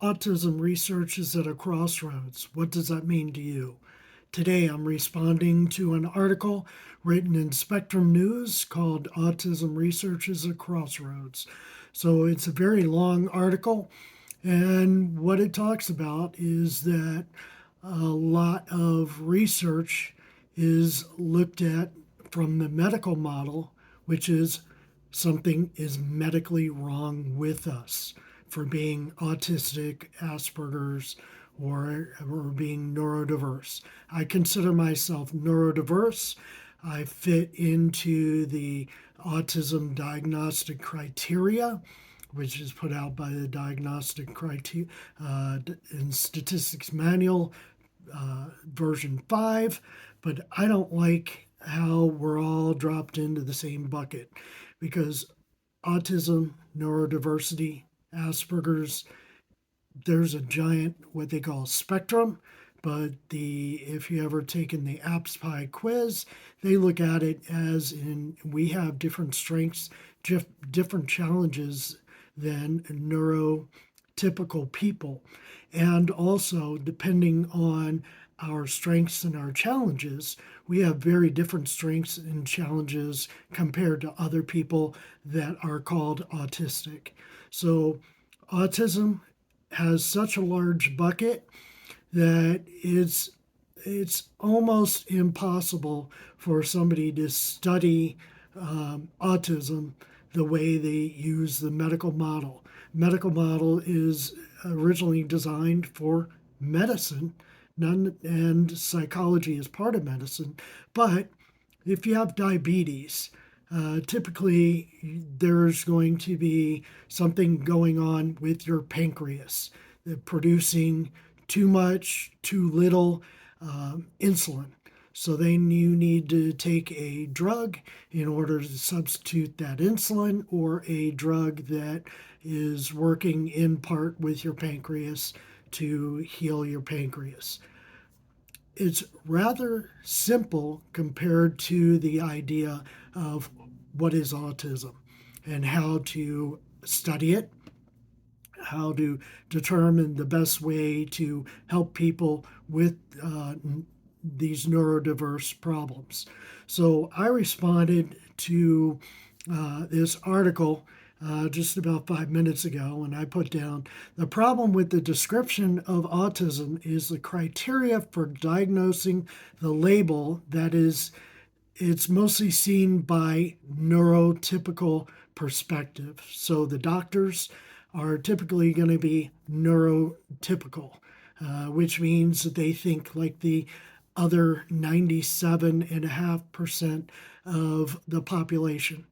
Autism research is at a crossroads. What does that mean to you? Today, I'm responding to an article written in Spectrum News called Autism Research is at Crossroads. So it's a very long article, and what it talks about is that a lot of research is looked at from the medical model, which is something is medically wrong with us for being autistic, Asperger's, or being neurodiverse. I consider myself neurodiverse. I fit into the autism diagnostic criteria, which is put out by the Diagnostic Criteria and Statistics Manual, version 5, but I don't like how we're all dropped into the same bucket because autism, neurodiversity, Asperger's, there's a giant what they call spectrum. But if you ever taken the APS-PI quiz, they look at it as in we have different strengths, different challenges than neurotypical people. And also, depending on our strengths and our challenges, we have very different strengths and challenges compared to other people that are called autistic. So, autism has such a large bucket that it's almost impossible for somebody to study autism the way they use the medical model. Medical model is originally designed for medicine, and psychology is part of medicine. But if you have diabetes, typically there's going to be something going on with your pancreas, producing too much, too little insulin. So then you need to take a drug in order to substitute that insulin, or a drug that is working in part with your pancreas to heal your pancreas. It's rather simple compared to the idea of what is autism and how to study it, how to determine the best way to help people with these neurodiverse problems. So I responded to this article just about 5 minutes ago, and I put down the problem with the description of autism is the criteria for diagnosing the label that is, it's mostly seen by neurotypical perspective. So the doctors are typically going to be neurotypical, which means that they think like the other 97.5% of the population.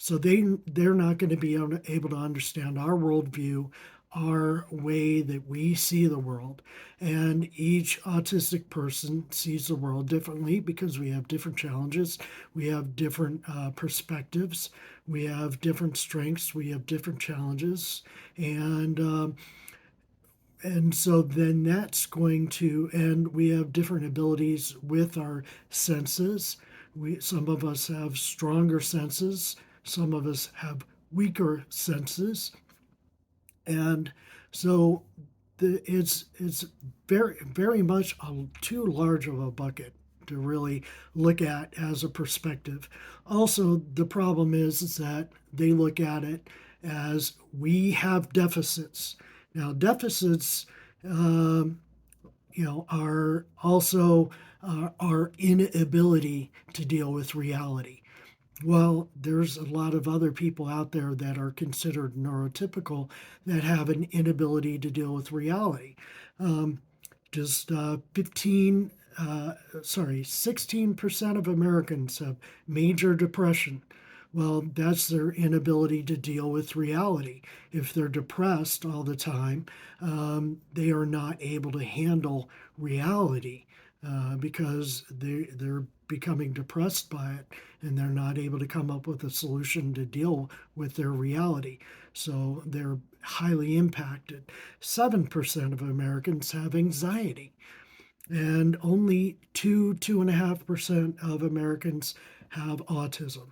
So they're not going to be able to understand our worldview, our way that we see the world. And each autistic person sees the world differently because we have different challenges, we have different perspectives, we have different strengths, we have different challenges, and so then that's going to, and we have different abilities with our senses. Some of us have stronger senses, some of us have weaker senses, and so it's very much too large of a bucket to really look at as a perspective. Also, the problem is that they look at it as we have deficits. Now, deficits, are also our inability to deal with reality. Well, there's a lot of other people out there that are considered neurotypical that have an inability to deal with reality. Just 16% of Americans have major depression. Well, that's their inability to deal with reality. If they're depressed all the time, they are not able to handle reality because they're becoming depressed by it, and they're not able to come up with a solution to deal with their reality. So they're highly impacted. 7% of Americans have anxiety, and only 2.5% of Americans have autism.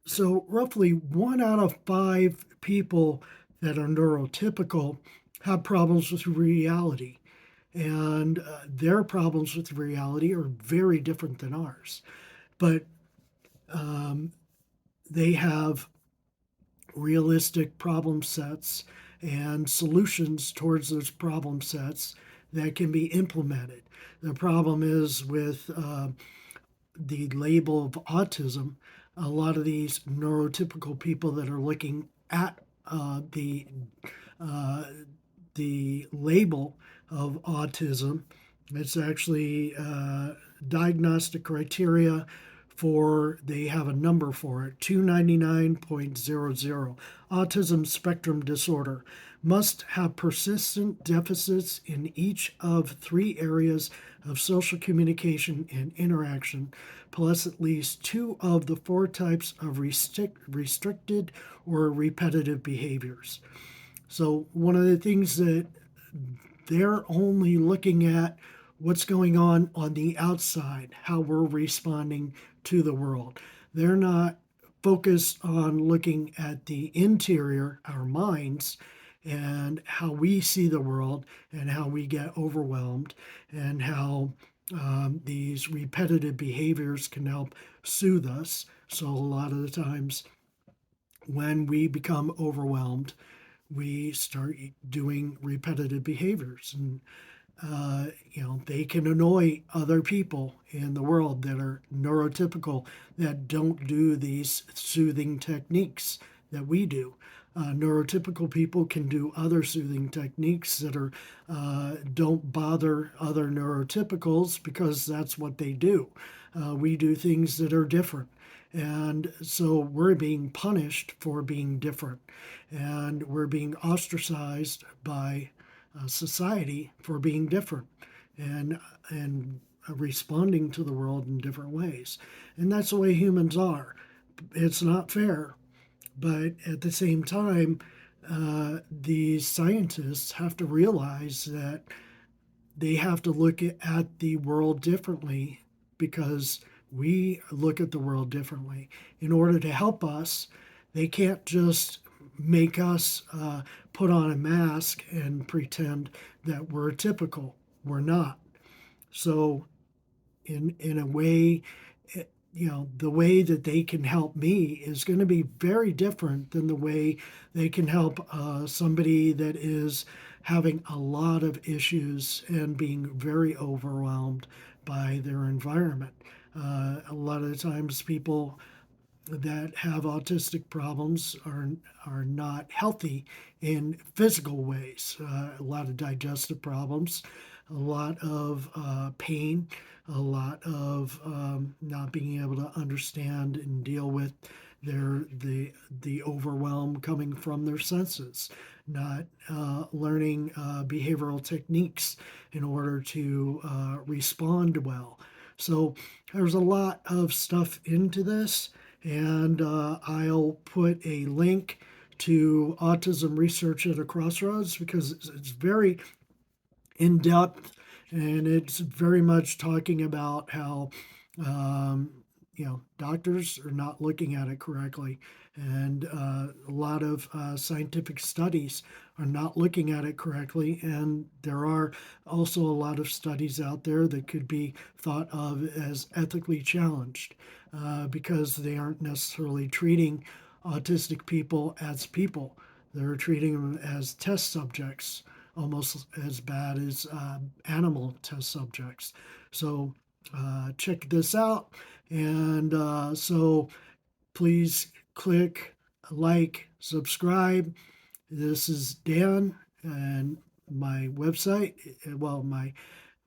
So roughly 1 out of 5 people that are neurotypical have problems with reality, and their problems with reality are very different than ours. But um, they have realistic problem sets and solutions towards those problem sets that can be implemented. The problem is with the label of autism, a lot of these neurotypical people that are looking at uh, the label of autism, it's actually diagnostic criteria for, they have a number for it, 299.00. Autism spectrum disorder must have persistent deficits in each of three areas of social communication and interaction, plus at least two of the four types of restricted or repetitive behaviors. So, one of the things that they're only looking at what's going on the outside, how we're responding to the world. They're not focused on looking at the interior, our minds, and how we see the world and how we get overwhelmed and how these repetitive behaviors can help soothe us. So, a lot of the times when we become overwhelmed, we start doing repetitive behaviors, and they can annoy other people in the world that are neurotypical, that don't do these soothing techniques that we do. Neurotypical people can do other soothing techniques that are don't bother other neurotypicals because that's what they do. We do things that are different. And so we're being punished for being different, and we're being ostracized by society for being different, and responding to the world in different ways. And that's the way humans are. It's not fair, but at the same time, these scientists have to realize that they have to look at the world differently, because we look at the world differently. In order to help us, they can't just make us put on a mask and pretend that we're typical. We're not. So, in a way, the way that they can help me is going to be very different than the way they can help somebody that is having a lot of issues and being very overwhelmed by their environment. A lot of the times, people that have autistic problems are not healthy in physical ways. A lot of digestive problems, a lot of pain, a lot of not being able to understand and deal with the overwhelm coming from their senses, not learning behavioral techniques in order to respond well. So there's a lot of stuff into this, and I'll put a link to autism research at a crossroads, because it's very in depth, and it's very much talking about how doctors are not looking at it correctly, and a lot of scientific studies are not looking at it correctly, and there are also a lot of studies out there that could be thought of as ethically challenged, because they aren't necessarily treating autistic people as people. They're treating them as test subjects, almost as bad as animal test subjects. So check this out. And so please click like, subscribe. This is Dan, and my website,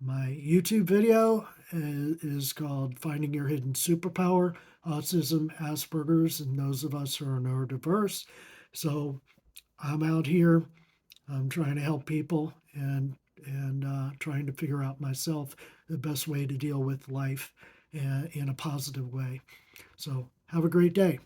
my YouTube video is called Finding Your Hidden Superpower, Autism, Asperger's, and those of us who are neurodiverse. So I'm out here. I'm trying to help people, and trying to figure out myself the best way to deal with life in a positive way. So have a great day.